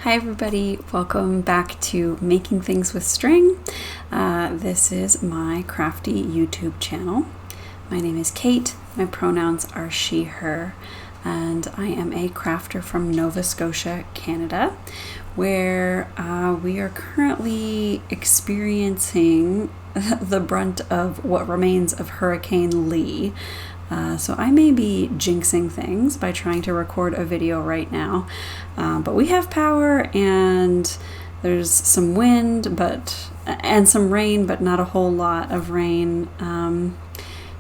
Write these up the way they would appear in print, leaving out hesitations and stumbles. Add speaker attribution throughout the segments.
Speaker 1: Hi everybody, welcome back to Making Things with String. This is my crafty YouTube channel. My name is Kate, my pronouns are she, her, and I am a crafter from Nova Scotia, Canada, where we are currently experiencing the brunt of what remains of Hurricane Lee. So I may be jinxing things by trying to record a video right now, but we have power and there's some wind and some rain, but not a whole lot of rain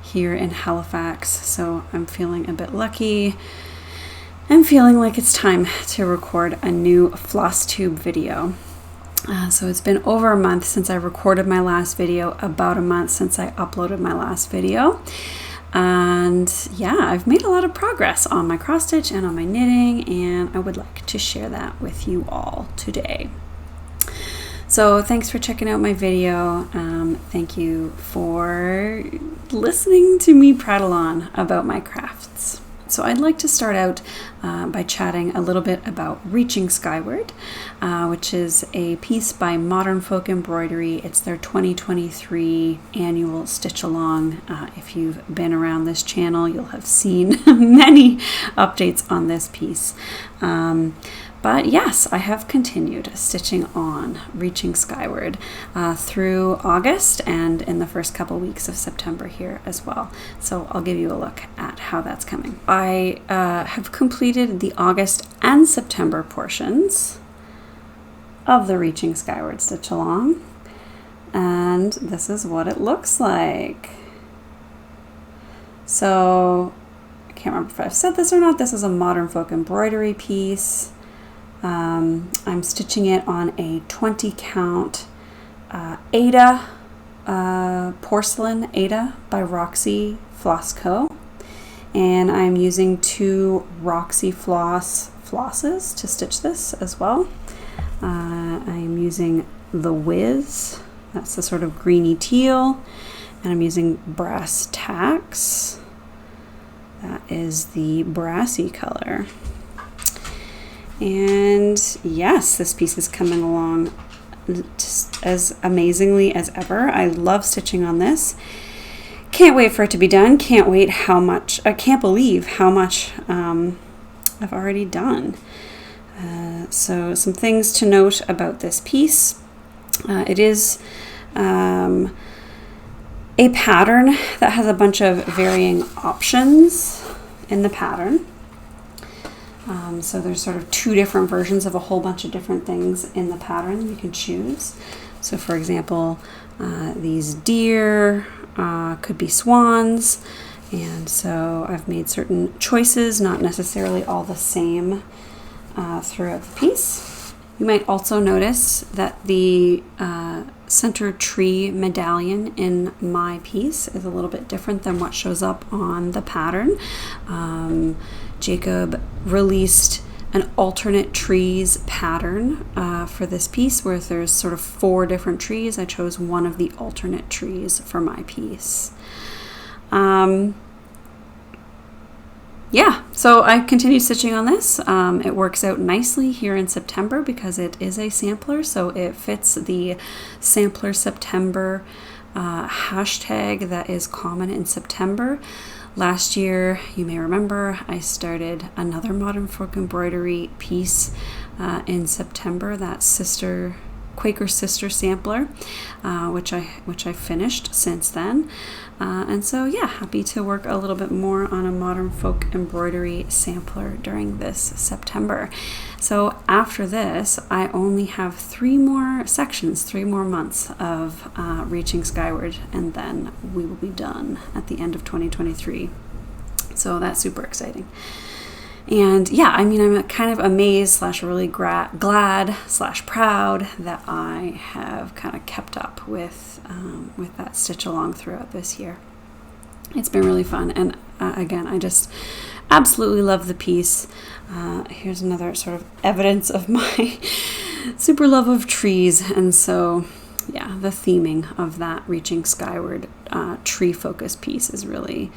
Speaker 1: here in Halifax. So I'm feeling a bit lucky. I'm feeling like it's time to record a new Flosstube video. So it's been over a month since I recorded my last video, about a month since I uploaded my last video. And yeah, I've made a lot of progress on my cross stitch and on my knitting, and I would like to share that with you all today. So thanks for checking out my video. Thank you for listening to me prattle on about my crafts. So I'd like to start out by chatting a little bit about Reaching Skyward, which is a piece by Modern Folk Embroidery. It's their 2023 annual stitch along. If you've been around this channel, you'll have seen many updates on this piece. But yes, I have continued stitching on Reaching Skyward through August and in the first couple weeks of September here as well. So I'll give you a look at how that's coming. I have completed the August and September portions of the Reaching Skyward stitch along, and this is what it looks like. So I can't remember if I've said this or not. This is a Modern Folk Embroidery piece. I'm stitching it on a 20 count Ada porcelain Ada by Roxy Floss Co. And I'm using two Roxy flosses to stitch this as well. I'm using the Wiz, that's the sort of greeny teal, and I'm using brass tacks. That is the brassy color. And yes, this piece is coming along just as amazingly as ever. I love stitching on this. Can't wait for it to be done. Can't believe how much I've already done. So some things to note about this piece. It is a pattern that has a bunch of varying options in the pattern. So there's sort of two different versions of a whole bunch of different things in the pattern you can choose. So for example, these deer could be swans, and so I've made certain choices, not necessarily all the same throughout the piece. You might also notice that the center tree medallion in my piece is a little bit different than what shows up on the pattern. Jacob released an alternate trees pattern for this piece where there's sort of 4 different trees. I chose one of the alternate trees for my piece. Yeah, so I continue stitching on this. It works out nicely here in September because it is a sampler, so it fits the sampler September hashtag that is common in September. Last year, you may remember, I started another Modern Folk Embroidery piece in September, that Quaker Sister sampler, which I finished since then. And so yeah, happy to work a little bit more on a Modern Folk Embroidery sampler during this September. So after this, I only have 3 more sections, 3 more months of Reaching Skyward, and then we will be done at the end of 2023. So that's super exciting. And yeah, I mean, I'm kind of amazed / really glad / proud that I have kind of kept up with that stitch along throughout this year. It's been really fun, and again, I just absolutely love the piece. Here's another sort of evidence of my super love of trees, and so yeah, the theming of that Reaching Skyward tree focus piece is really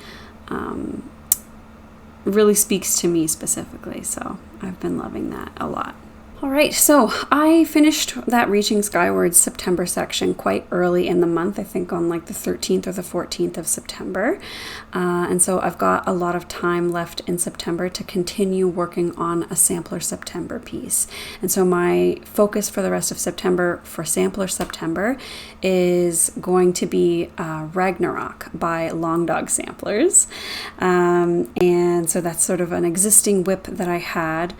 Speaker 1: speaks to me specifically, so I've been loving that a lot. All right, so I finished that Reaching Skyward September section quite early in the month, I think on like the 13th or the 14th of September. And so I've got a lot of time left in September to continue working on a Sampler September piece. And so my focus for the rest of September for Sampler September is going to be Ragnarok by Long Dog Samplers. And so that's sort of an existing whip that I had.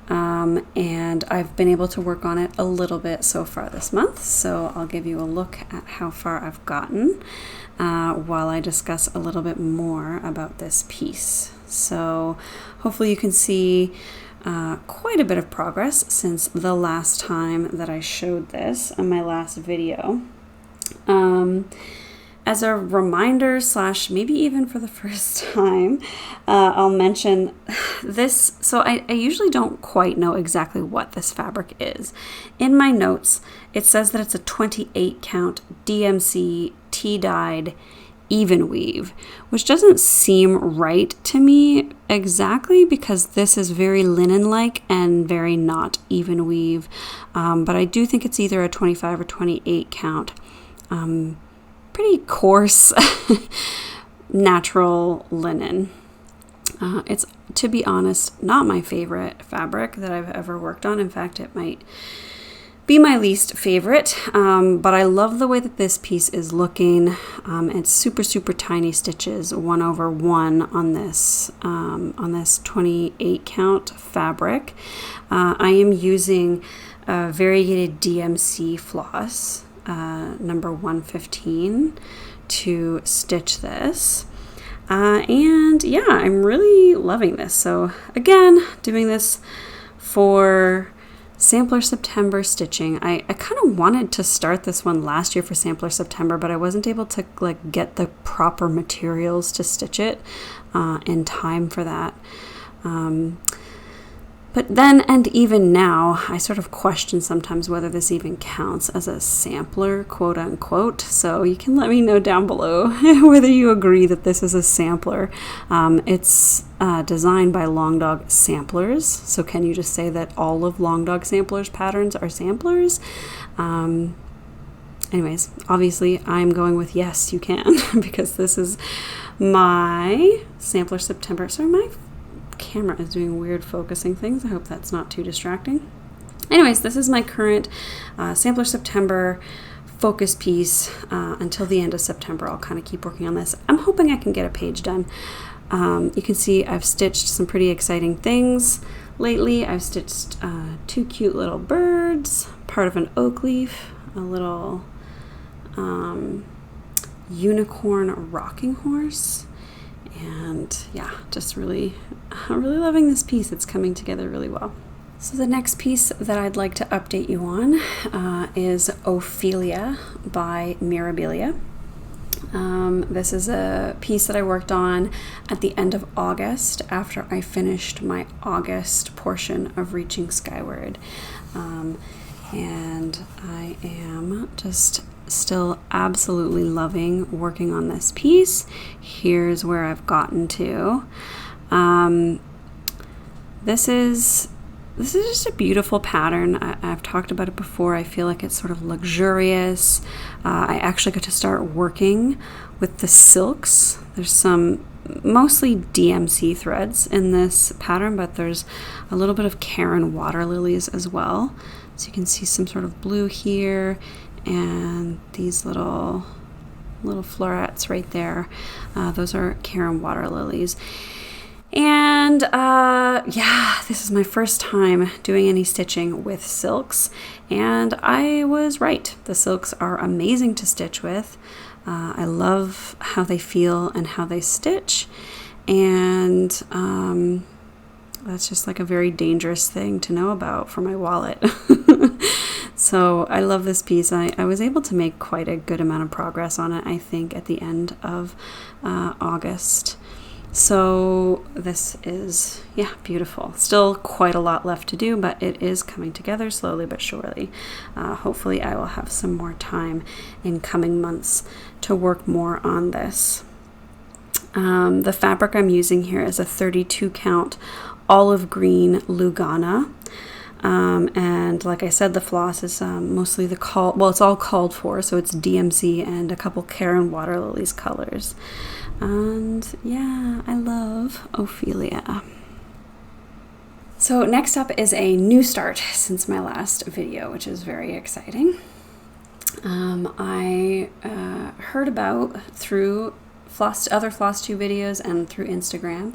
Speaker 1: And I've been able to work on it a little bit so far this month, so I'll give you a look at how far I've gotten while I discuss a little bit more about this piece. So hopefully you can see quite a bit of progress since the last time that I showed this on my last video. As a reminder / maybe even for the first time, I'll mention this. So I usually don't quite know exactly what this fabric is. In my notes, it says that it's a 28 count DMC tea-dyed even weave, which doesn't seem right to me exactly because this is very linen-like and very not even weave. But I do think it's either a 25 or 28 count. Pretty coarse natural linen. It's, to be honest, not my favorite fabric that I've ever worked on. In fact, it might be my least favorite, but I love the way that this piece is looking. It's super tiny stitches, 1/1 on this 28 count fabric. I am using a variegated DMC floss, number 115, to stitch this. And yeah, I'm really loving this. So again, doing this for Sampler September stitching. I kind of wanted to start this one last year for Sampler September, but I wasn't able to like get the proper materials to stitch it in time for that. But then, and even now, I sort of question sometimes whether this even counts as a sampler, quote unquote. So you can let me know down below whether you agree that this is a sampler. It's designed by Long Dog Samplers. So can you just say that all of Long Dog Samplers patterns are samplers? Anyways, obviously I'm going with yes, you can, because this is my Sampler September. Sorry, my camera is doing weird focusing things. I hope that's not too distracting. Anyways, this is my current Sampler September focus piece until the end of September. I'll kind of keep working on this. I'm hoping I can get a page done. You can see I've stitched some pretty exciting things lately. I've stitched 2 cute little birds, part of an oak leaf, a little unicorn rocking horse. And yeah, just I'm really loving this piece. It's coming together really well. So the next piece that I'd like to update you on is Ophelia by Mirabilia. This is a piece that I worked on at the end of August after I finished my August portion of Reaching Skyward. And I am just still absolutely loving working on this piece. Here's where I've gotten to. This is just a beautiful pattern. I've talked about it before. I feel like it's sort of luxurious. I actually got to start working with the silks. There's some mostly DMC threads in this pattern, but there's a little bit of Karen water lilies as well. So you can see some sort of blue here and these little florets right there. Those are Karen water lilies. And yeah, this is my first time doing any stitching with silks, and I was right. The silks are amazing to stitch with. I love how they feel and how they stitch, and that's just like a very dangerous thing to know about for my wallet. So I love this piece. I was able to make quite a good amount of progress on it, I think, at the end of August. So this is, yeah, beautiful. Still quite a lot left to do, but it is coming together slowly but surely. Hopefully I will have some more time in coming months to work more on this. The fabric I'm using here is a 32 count olive green Lugana. And like I said, the floss is mostly it's all called for, so it's DMC and a couple Karen Water Lilies colors. And yeah, I love Ophelia. So next up is a new start since my last video, which is very exciting. I heard about through other Flosstube videos and through Instagram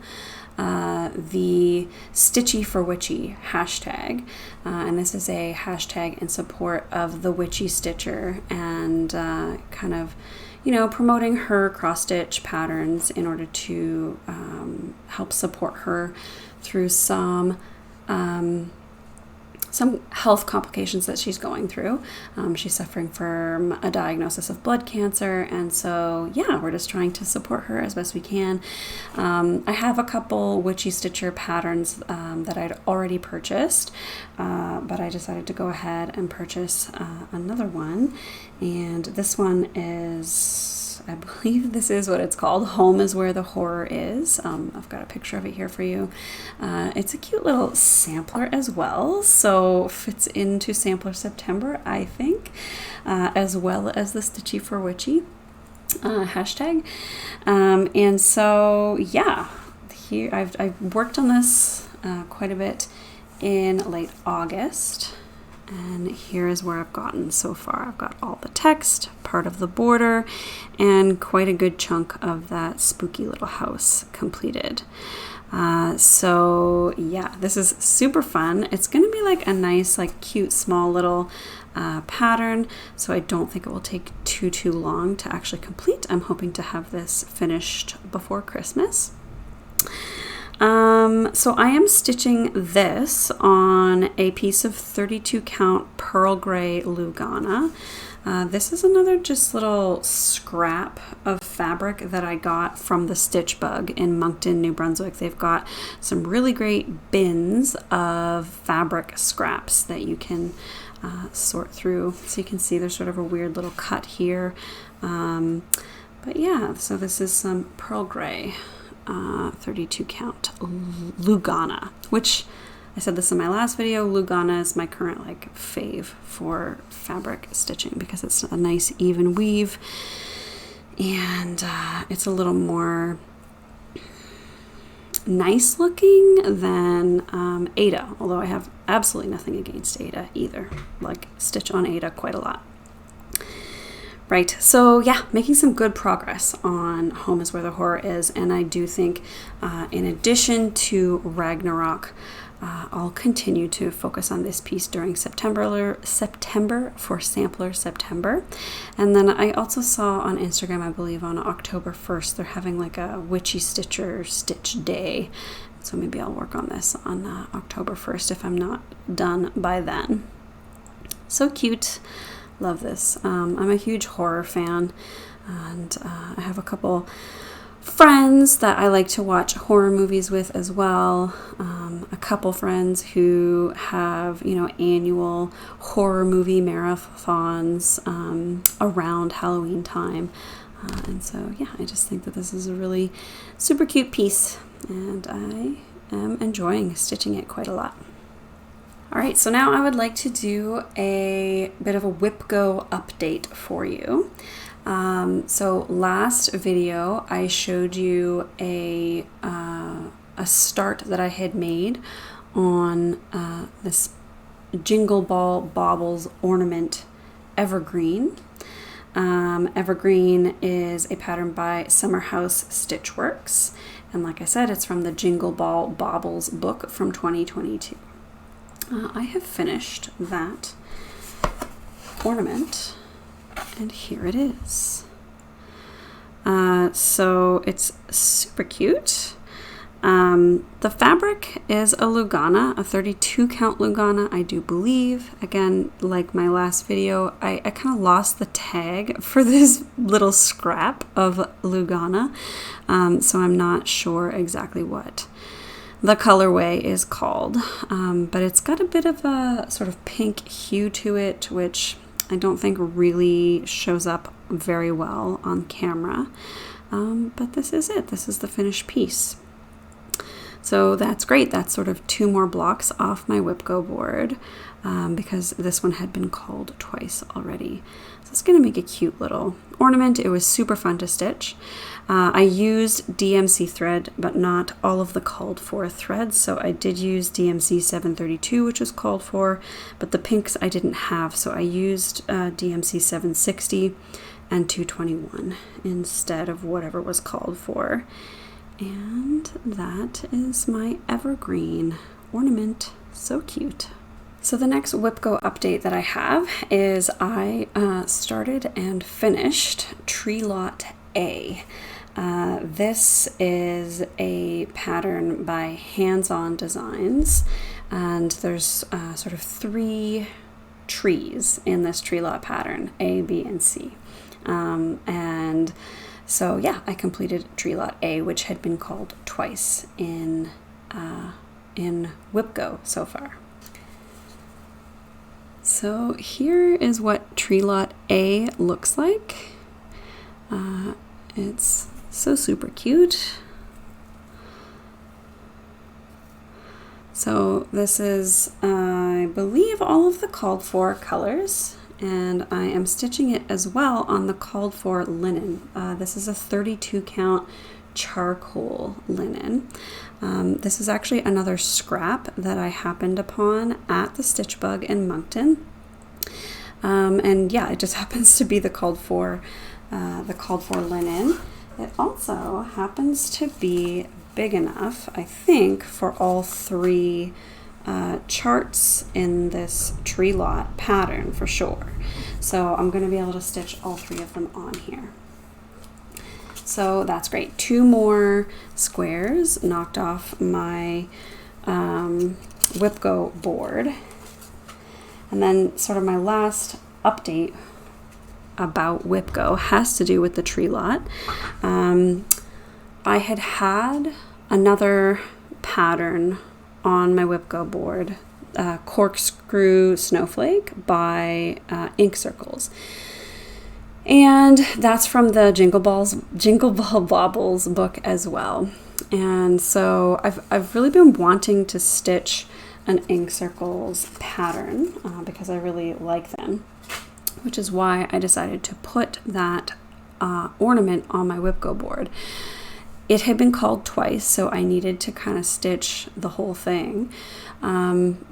Speaker 1: the Stitchy for Witchy hashtag, and this is a hashtag in support of the Witchy Stitcher and kind of, you know, promoting her cross-stitch patterns in order to help support her through some health complications that she's going through. She's suffering from a diagnosis of blood cancer, and so yeah, we're just trying to support her as best we can. I have a couple Witchy Stitcher patterns that I'd already purchased, but I decided to go ahead and purchase another one, and this one is, I believe this is what it's called, Home is Where the Horror Is. I've got a picture of it here for you. It's a cute little sampler as well, so fits into Sampler September, I think, as well as the Stitchy for Witchy hashtag. And so yeah, here I've worked on this quite a bit in late August. And here is where I've gotten so far. I've got all the text, part of the border, and quite a good chunk of that spooky little house completed. So yeah, this is super fun. It's going to be like a nice, like cute, small little pattern. So I don't think it will take too long to actually complete. I'm hoping to have this finished before Christmas. So I am stitching this on a piece of 32 count pearl gray Lugana. This is another just little scrap of fabric that I got from the Stitch Bug in Moncton, New Brunswick. They've got some really great bins of fabric scraps that you can sort through. So you can see there's sort of a weird little cut here. But yeah, so this is some pearl gray 32 count Lugana, which I said this in my last video, Lugana is my current like fave for fabric stitching because it's a nice even weave and it's a little more nice looking than Ada, although I have absolutely nothing against Ada either. Like stitch on Ada quite a lot. Right, so yeah, making some good progress on Home is Where the Horror Is, and I do think in addition to Ragnarok, I'll continue to focus on this piece during September for Sampler September. And then I also saw on Instagram, I believe on October 1st, they're having like a Witchy Stitcher Stitch Day. So maybe I'll work on this on October 1st if I'm not done by then. So cute. Love this. I'm a huge horror fan, and I have a couple friends that I like to watch horror movies with as well. A couple friends who have, you know, annual horror movie marathons around Halloween time. And so, yeah, I just think that this is a really super cute piece, and I am enjoying stitching it quite a lot. All right, so now I would like to do a bit of a whip go update for you. So last video I showed you a start that I had made on this Jingle Ball Baubles ornament evergreen. Evergreen is a pattern by Summer House Stitchworks, and like I said, it's from the Jingle Ball Baubles book from 2022. I have finished that ornament, and here it is. So it's super cute. The fabric is a Lugana, a 32 count Lugana, I do believe. Again, like my last video, I kind of lost the tag for this little scrap of Lugana, so I'm not sure exactly what the colorway is called, but it's got a bit of a sort of pink hue to it, which I don't think really shows up very well on camera, but this is it. This is the finished piece. So that's great. That's sort of 2 more blocks off my WIPGO board because this one had been called twice already. So it's going to make a cute little ornament. It was super fun to stitch. I used DMC thread, but not all of the called for threads. So I did use DMC 732, which was called for, but the pinks I didn't have. So I used DMC 760 and 221 instead of whatever was called for. And that is my evergreen ornament. So cute. So the next WIPGO update that I have is I started and finished Tree Lot A. This is a pattern by Hands-On Designs, and there's sort of 3 trees in this tree lot pattern, A, B, and C. And so yeah, I completed Tree Lot A, which had been called twice in WIPGO so far. So here is what Tree Lot A looks like. It's so super cute. So this is, I believe, all of the called for colors, and I am stitching it as well on the called for linen. This is a 32 count charcoal linen. This is actually another scrap that I happened upon at the Stitch Bug in Moncton. And yeah, it just happens to be the called for linen. It also happens to be big enough, I think, for all 3 charts in this tree lot pattern for sure. So I'm going to be able to stitch all 3 of them on here. So that's great. 2 more squares knocked off my WIPGO board. And then sort of my last update about WIPGO has to do with the tree lot. I had another pattern on my WIPGO board, Corkscrew Snowflake by Ink Circles. And that's from the Jingle Ball Baubles book as well. And so I've really been wanting to stitch an Ink Circles pattern because I really like them, which is why I decided to put that ornament on my WIPGO board. It had been called twice, so I needed to kind of stitch the whole thing.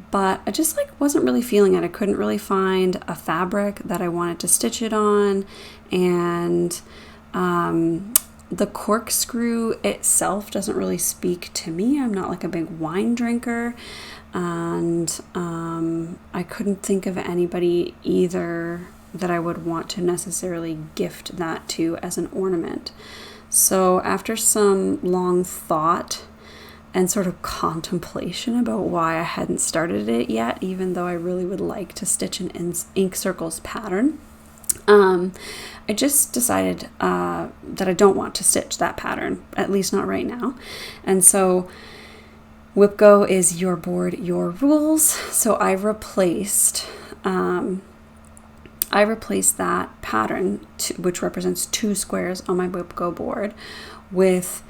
Speaker 1: But I just wasn't really feeling it. I couldn't really find a fabric that I wanted to stitch it on, and the corkscrew itself doesn't really speak to me. I'm not like a big wine drinker, and I couldn't think of anybody either that I would want to necessarily gift that to as an ornament. So after some long thought and sort of contemplation about why I hadn't started it yet, even though I really would like to stitch an Ink Circles pattern, I just decided that I don't want to stitch that pattern, at least not right now. And so WIPGO is your board, your rules. So I replaced that pattern, which represents 2 squares on my WIPGO board, with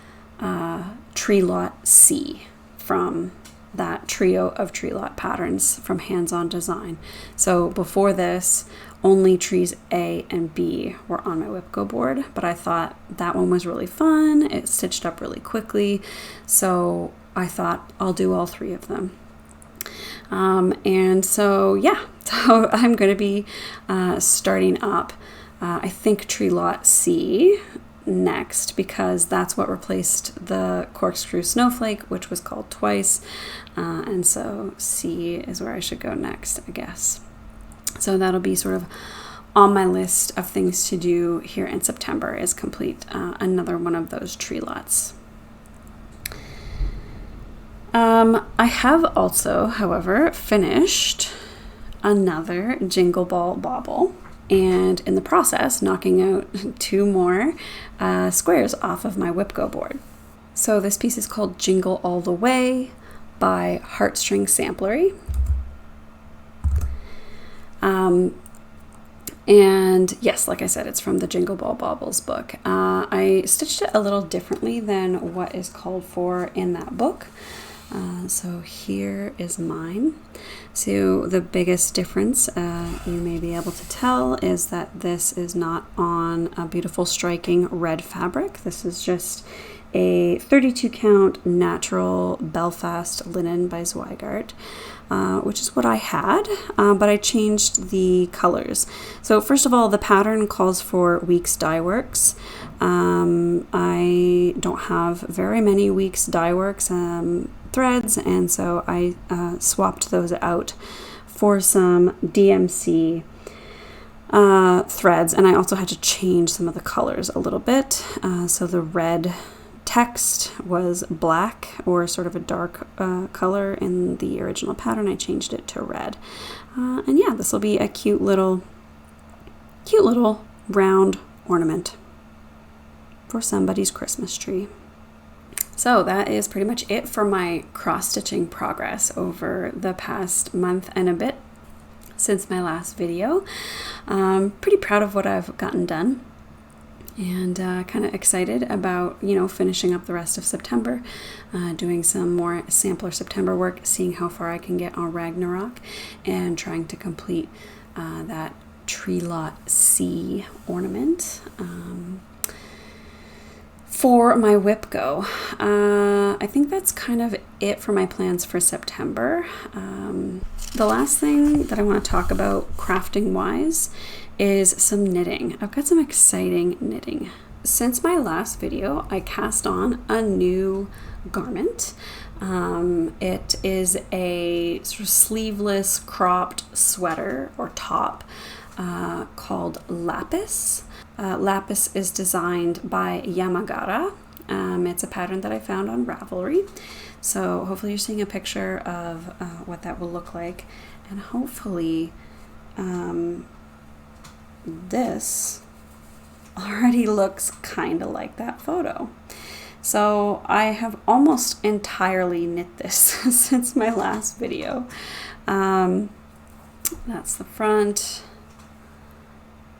Speaker 1: Tree Lot C from that trio of tree lot patterns from Hands-On Design. So before this, only trees A and B were on my WIPGO board, but I thought that one was really fun. It stitched up really quickly, so I thought I'll do all 3 of them. And so yeah, so I'm going to be starting up, I think, Tree Lot C next, because that's what replaced the Corkscrew Snowflake, which was called twice. And so C is where I should go next, I guess. So that'll be sort of on my list of things to do here in September, is complete another one of those tree lots. I have also, however, finished another Jingle Ball Bauble, and in the process knocking out 2 more squares off of my WIPGO board. So this piece is called Jingle All the Way by Heartstring Samplery. And yes, like I said, it's from the Jingle Ball Baubles book. I stitched it a little differently than what is called for in that book. So here is mine. So the biggest difference you may be able to tell is that this is not on a beautiful striking red fabric. This is just a 32 count natural Belfast linen by Zweigart, which is what I had, but I changed the colors. So first of all, the pattern calls for Weeks Dye Works. I don't have very many Weeks Dye Works threads, and so I swapped those out for some DMC threads, and I also had to change some of the colors a little bit. So the red text was black, or sort of a dark color in the original pattern. I changed it to red. And yeah, this will be a cute little round ornament for somebody's Christmas tree. So that is pretty much it for my cross-stitching progress over the past month and a bit since my last video. Pretty proud of what I've gotten done, and kind of excited about, finishing up the rest of September, doing some more sampler September work, seeing how far I can get on Ragnarok, and trying to complete that Tree Lot C ornament. For my whip go, I think that's kind of it for my plans for September. The last thing that I want to talk about crafting wise is some knitting. I've got some exciting knitting. Since my last video, I cast on a new garment. It is a sort of sleeveless cropped sweater or top called Lapis. Lapis is designed by Yamagata. It's a pattern that I found on Ravelry. So hopefully you're seeing a picture of what that will look like. And hopefully this already looks kind of like that photo. So I have almost entirely knit this since my last video. That's the front.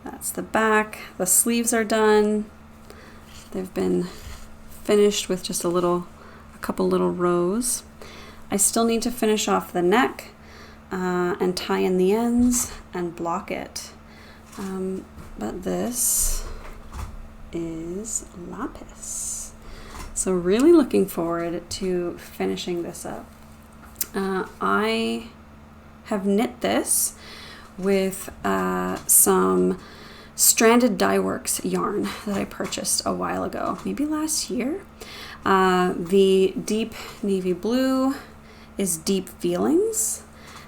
Speaker 1: That's the back. The sleeves are done. They've been finished with just a couple little rows. I still need to finish off the neck and tie in the ends and block it. But this is Lapis. So really looking forward to finishing this up. I have knit this with some stranded dye works yarn that I purchased a while ago, maybe last year. The deep navy blue is Deep Feelings,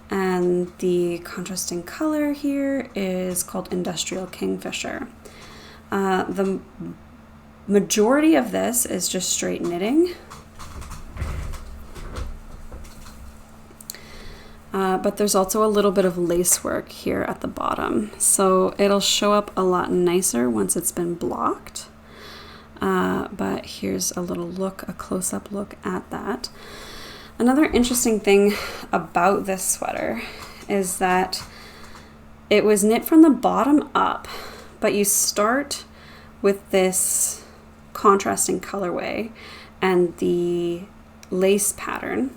Speaker 1: and the contrasting color here is called Industrial Kingfisher. The majority of this is just straight knitting. But there's also a little bit of lace work here at the bottom. So it'll show up a lot nicer once it's been blocked. But here's a close-up look at that. Another interesting thing about this sweater is that it was knit from the bottom up, but you start with this contrasting colorway and the lace pattern.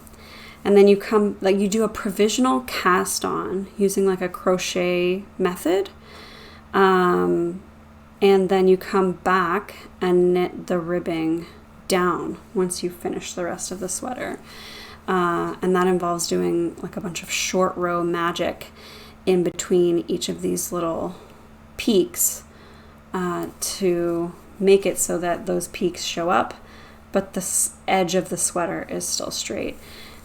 Speaker 1: And then you do a provisional cast on using like a crochet method. And then you come back and knit the ribbing down once you finish the rest of the sweater. And that involves doing like a bunch of short row magic in between each of these little peaks to make it so that those peaks show up, but the edge of the sweater is still straight.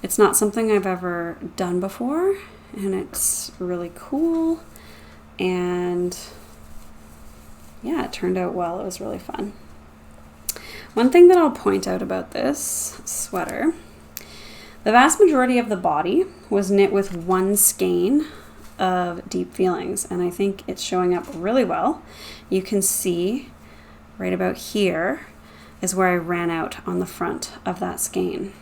Speaker 1: It's not something I've ever done before, and it's really cool, and yeah, it turned out well. It was really fun. One thing that I'll point out about this sweater, the vast majority of the body was knit with one skein of Deep Feelings, and I think it's showing up really well. You can see right about here is where I ran out on the front of that skein.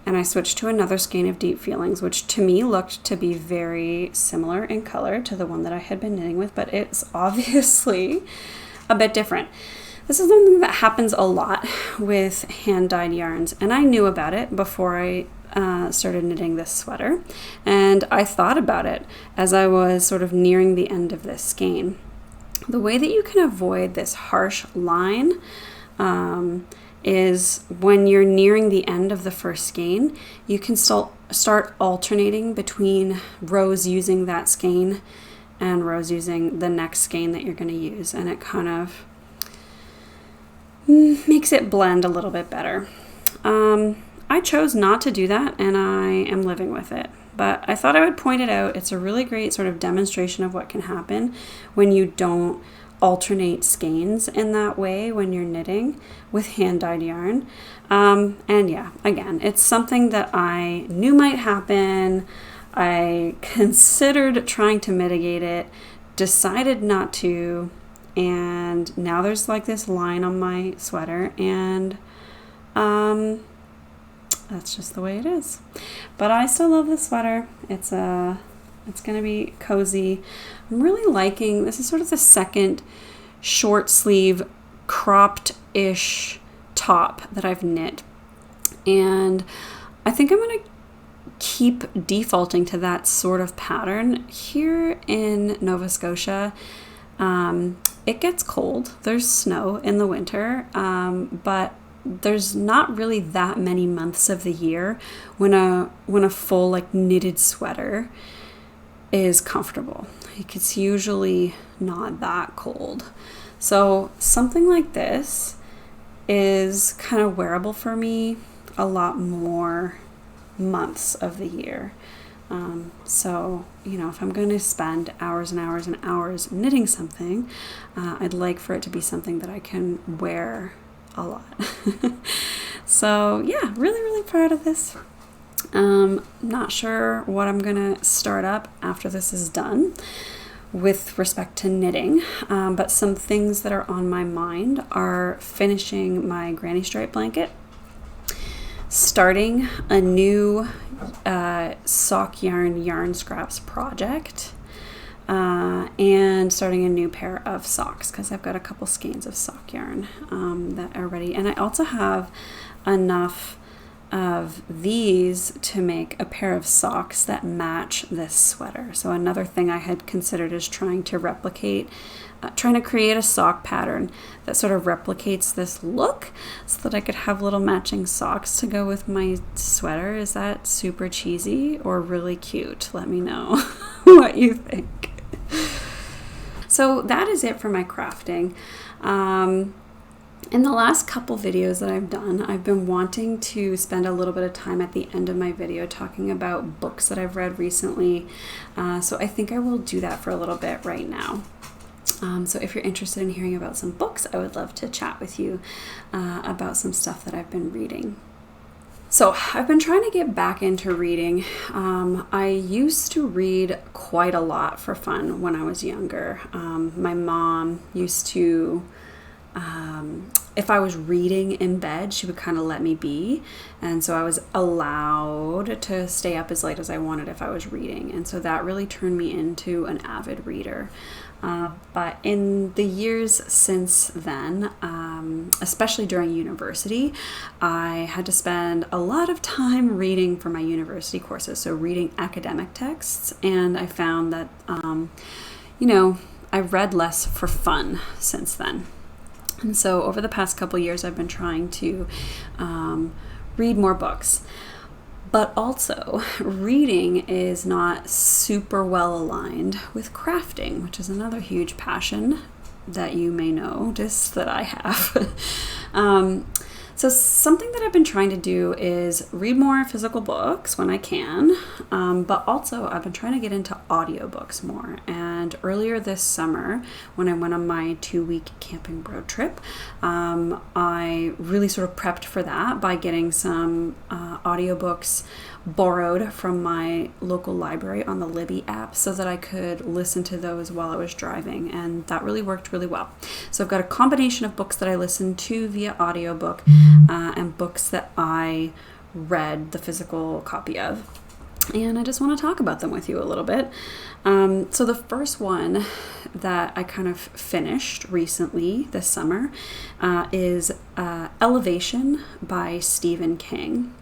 Speaker 1: and I switched to another skein of Deep Feelings, which to me looked to be very similar in color to the one that I had been knitting with, but it's obviously a bit different. This is something that happens a lot with hand-dyed yarns, and I knew about it before I started knitting this sweater, and I thought about it as I was sort of nearing the end of this skein. The way that you can avoid this harsh line is when you're nearing the end of the first skein, you can start alternating between rows using that skein and rows using the next skein that you're going to use, and it kind of makes it blend a little bit better. I chose not to do that, and I am living with it. But I thought I would point it out. It's a really great sort of demonstration of what can happen when you don't alternate skeins in that way when you're knitting with hand-dyed yarn. And yeah, again, it's something that I knew might happen. I considered trying to mitigate it, decided not to, and now there's like this line on my sweater, and that's just the way it is. But I still love this sweater. It's gonna be cozy. I'm really liking, this is sort of the second short sleeve cropped-ish top that I've knit. And I think I'm gonna keep defaulting to that sort of pattern. Here in Nova Scotia, it gets cold. There's snow in the winter, but there's not really that many months of the year when a full like knitted sweater is comfortable. Like, it's usually not that cold. So something like this is kind of wearable for me a lot more months of the year. So, you know, if I'm going to spend hours and hours and hours knitting something, I'd like for it to be something that I can wear a lot. So yeah, really, really proud of this. Not sure what I'm gonna start up after this is done with respect to knitting, but some things that are on my mind are finishing my granny stripe blanket, starting a new sock yarn scraps project, and starting a new pair of socks, because I've got a couple skeins of sock yarn that are ready, and I also have enough of these to make a pair of socks that match this sweater. So another thing I had considered is trying to create a sock pattern that sort of replicates this look so that I could have little matching socks to go with my sweater. Is that super cheesy or really cute? Let me know what you think. So that is it for my crafting. In the last couple videos that I've done, I've been wanting to spend a little bit of time at the end of my video talking about books that I've read recently. So I think I will do that for a little bit right now. So if you're interested in hearing about some books, I would love to chat with you about some stuff that I've been reading. So I've been trying to get back into reading. I used to read quite a lot for fun when I was younger. My mom used to, if I was reading in bed, she would kind of let me be. And so I was allowed to stay up as late as I wanted if I was reading. And so that really turned me into an avid reader. But in the years since then, especially during university, I had to spend a lot of time reading for my university courses, so reading academic texts, and I found that, I've read less for fun since then. And so over the past couple years, I've been trying to read more books. But also, reading is not super well aligned with crafting, which is another huge passion that you may notice that I have. So something that I've been trying to do is read more physical books when I can, but also I've been trying to get into audiobooks more. And earlier this summer, when I went on my 2-week camping road trip, I really sort of prepped for that by getting some audiobooks borrowed from my local library on the Libby app so that I could listen to those while I was driving, and that really worked really well. So I've got a combination of books that I listen to via audiobook and books that I read the physical copy of. And I just want to talk about them with you a little bit. So the first one that I kind of finished recently this summer is Elevation by Stephen King.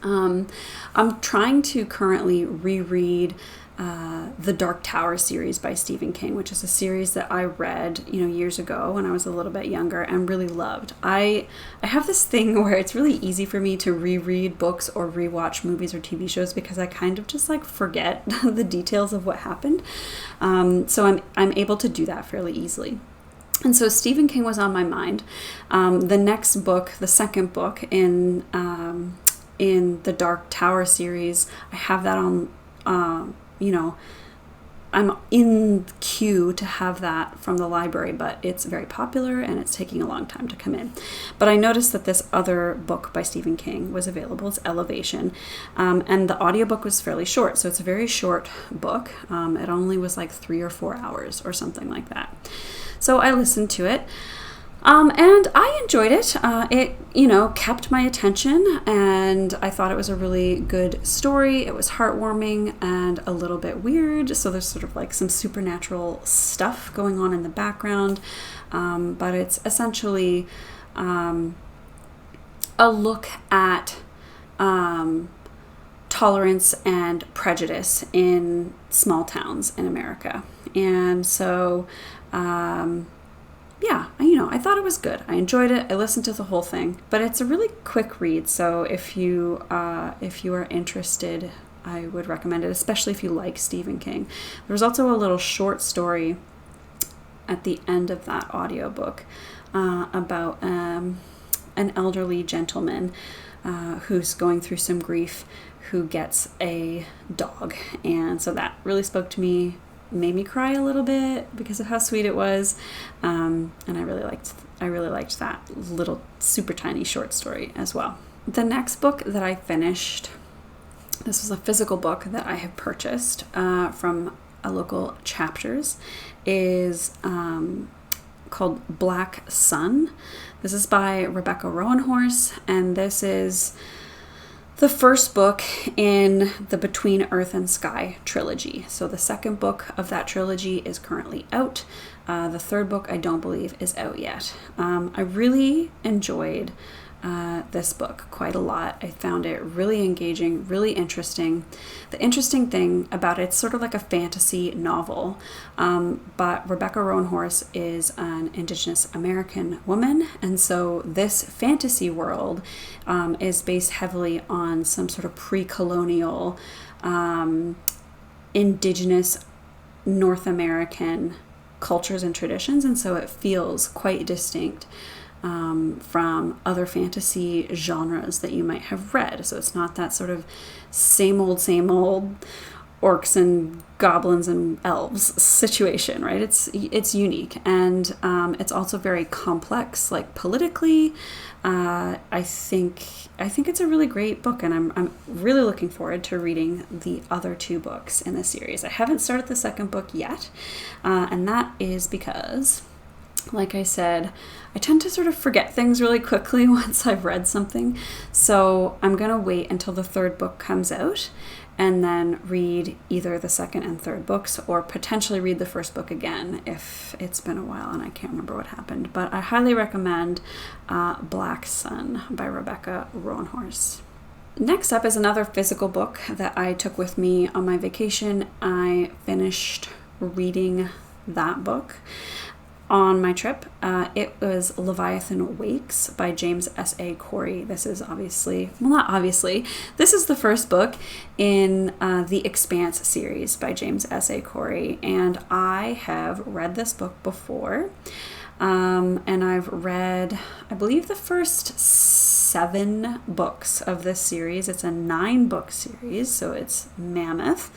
Speaker 1: I'm trying to currently reread the Dark Tower series by Stephen King, which is a series that I read, years ago when I was a little bit younger and really loved. I have this thing where it's really easy for me to reread books or rewatch movies or TV shows because I kind of just forget the details of what happened. So I'm able to do that fairly easily. And so Stephen King was on my mind. The next book, the second book in the Dark Tower series, I have that on. I'm in queue to have that from the library, but it's very popular and it's taking a long time to come in. But I noticed that this other book by Stephen King was available. It's Elevation. And the audiobook was fairly short. So it's a very short book. It only was 3 or 4 hours or something like that. So I listened to it. And I enjoyed it. It, kept my attention, and I thought it was a really good story. It was heartwarming and a little bit weird. So there's sort of some supernatural stuff going on in the background. But it's essentially a look at tolerance and prejudice in small towns in America. And so, I thought it was good. I enjoyed it. I listened to the whole thing, but it's a really quick read. So if you are interested, I would recommend it, especially if you like Stephen King. There's also a little short story at the end of that audiobook about an elderly gentleman who's going through some grief, who gets a dog. And so that really spoke to me. Made me cry a little bit because of how sweet it was, and I really liked that little super tiny short story as well. The next book that I finished, this was a physical book that I have purchased from a local Chapters, is called Black Sun. This is by Rebecca Roanhorse, and this is the first book in the Between Earth and Sky trilogy. So the second book of that trilogy is currently out. The third book, I don't believe, is out yet. I really enjoyed this book quite a lot. I found it really engaging, really interesting. The interesting thing about it, it's sort of like a fantasy novel, but Rebecca Roanhorse is an Indigenous American woman, and so this fantasy world is based heavily on some sort of pre-colonial Indigenous North American cultures and traditions, and so it feels quite distinct from other fantasy genres that you might have read. So it's not that sort of same old orcs and goblins and elves situation, right? It's unique, and it's also very complex, politically. I think it's a really great book, and I'm really looking forward to reading the other two books in the series. I haven't started the second book yet, and that is because, like I said, I tend to sort of forget things really quickly once I've read something. So I'm going to wait until the third book comes out and then read either the second and third books, or potentially read the first book again if it's been a while and I can't remember what happened. But I highly recommend Black Sun by Rebecca Roanhorse. Next up is another physical book that I took with me on my vacation. I finished reading that book on my trip. It was Leviathan Wakes by James S.A. Corey. This is this is the first book in the Expanse series by James S.A. Corey, and I have read this book before, and I've read, I believe, the first 7 books of this series. It's a 9-book series, so it's mammoth,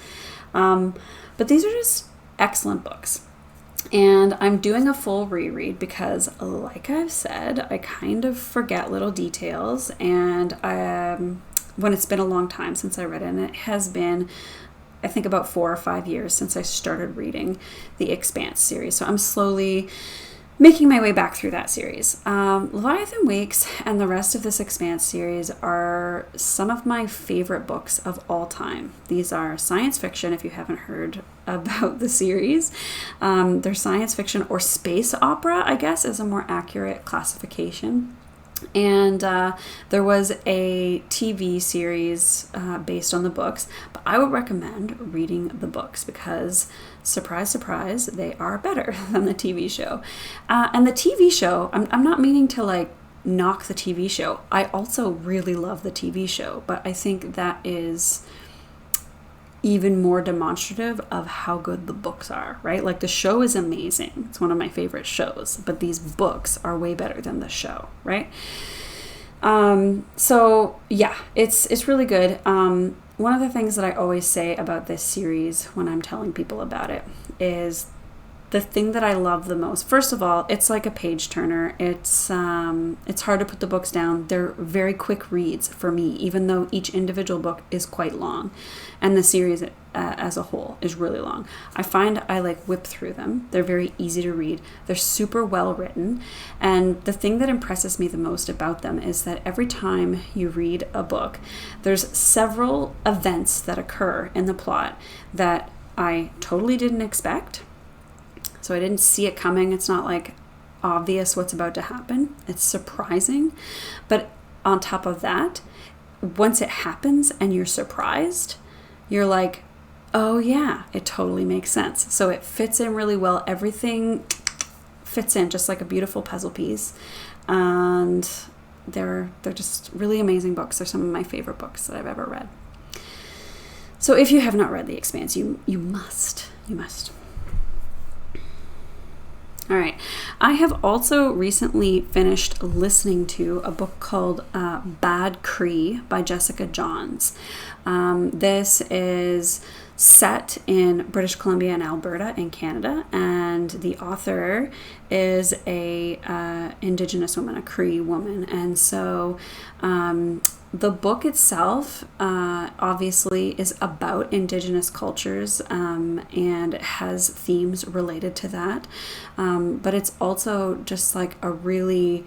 Speaker 1: but these are just excellent books. And I'm doing a full reread because, like I've said, I kind of forget little details, and when it's been a long time since I read it, and it has been, I think, about 4 or 5 years since I started reading the Expanse series. So I'm slowly making my way back through that series. Leviathan Wakes and the rest of this Expanse series are some of my favorite books of all time. These are science fiction, if you haven't heard about the series. They're science fiction or space opera, I guess, is a more accurate classification. And there was a TV series based on the books, but I would recommend reading the books because, surprise, surprise, they are better than the TV show. And the TV show, I'm not meaning to like knock the TV show. I also really love the TV show, but I think that is even more demonstrative of how good the books are, right? Like the show is amazing. It's one of my favorite shows, but these books are way better than the show, right? So yeah, it's really good. One of the things that I always say about this series when I'm telling people about it is the thing that I love the most. First of all, it's like a page turner. It's hard to put the books down. They're very quick reads for me, even though each individual book is quite long, and the series as a whole is really long. I find I like whip through them. They're very easy to read. They're super well written, and the thing that impresses me the most about them is that every time you read a book, there's several events that occur in the plot that I totally didn't expect. So I didn't see it coming. It's not like obvious what's about to happen. It's surprising. But on top of that, once it happens and you're surprised, you're like, oh yeah, it totally makes sense. So it fits in really well. Everything fits in just like a beautiful puzzle piece. And they're just really amazing books. They're some of my favorite books that I've ever read. So if you have not read The Expanse, you must. You must. All right. I have also recently finished listening to a book called Bad Cree by Jessica Johns. This is set in British Columbia and Alberta in Canada, and the author is a Indigenous woman, a Cree woman, and so the book itself obviously is about Indigenous cultures and it has themes related to that, but it's also just like a really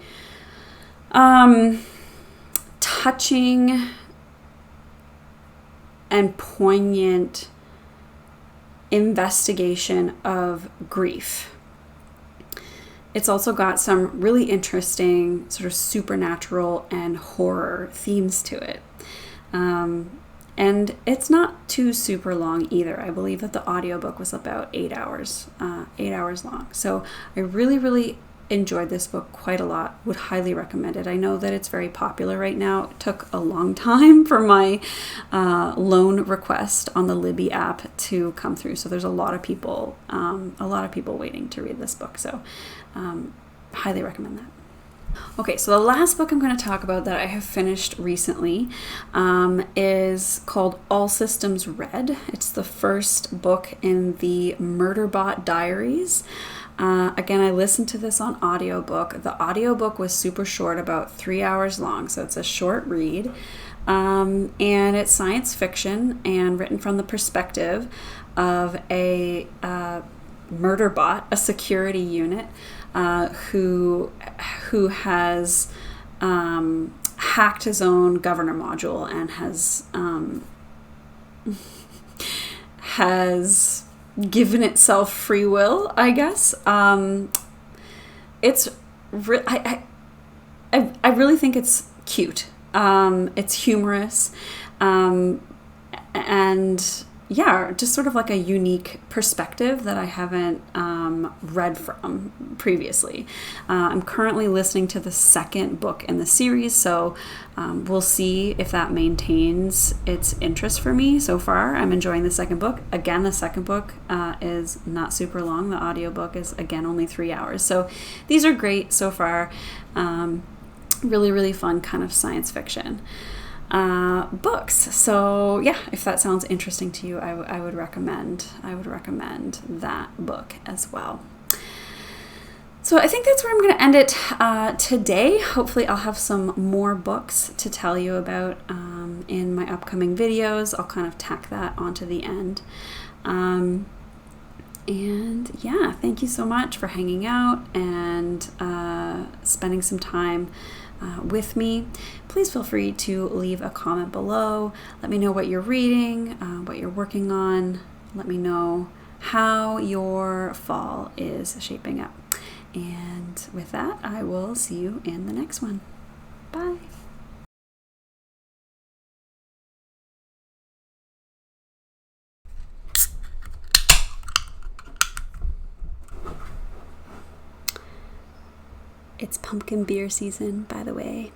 Speaker 1: touching and poignant investigation of grief. It's also got some really interesting sort of supernatural and horror themes to it. And it's not too super long either. I believe that the audiobook was about 8 hours long. So I really, really enjoyed this book quite a lot. Would highly recommend it. I know that it's very popular right now. It took a long time for my loan request on the Libby app to come through. So there's a lot of people waiting to read this book. So highly recommend that. Okay, so the last book I'm going to talk about that I have finished recently is called All Systems Red. It's the first book in the Murderbot Diaries. Again, I listened to this on audiobook. The audiobook was super short, about 3 hours long, so it's a short read. And it's science fiction and written from the perspective of a murderbot, a security unit, who has hacked his own governor module and has given itself free will, I guess. It's I really think it's cute. It's humorous, and yeah, just sort of like a unique perspective that I haven't read from previously. I'm currently listening to the second book in the series, so we'll see if that maintains its interest for me. So far, I'm enjoying the second book. Again, the second book is not super long. The audiobook is, again, only 3 hours. So these are great so far. Really, really fun kind of science fiction books. So yeah, if that sounds interesting to you, I would recommend that book as well. So I think that's where I'm going to end it today. Hopefully I'll have some more books to tell you about in my upcoming videos. I'll kind of tack that onto the end. And yeah, thank you so much for hanging out and spending some time with me. Please feel free to leave a comment below. Let me know what you're reading, what you're working on. Let me know how your fall is shaping up. And with that, I will see you in the next one. Bye. It's pumpkin beer season, by the way.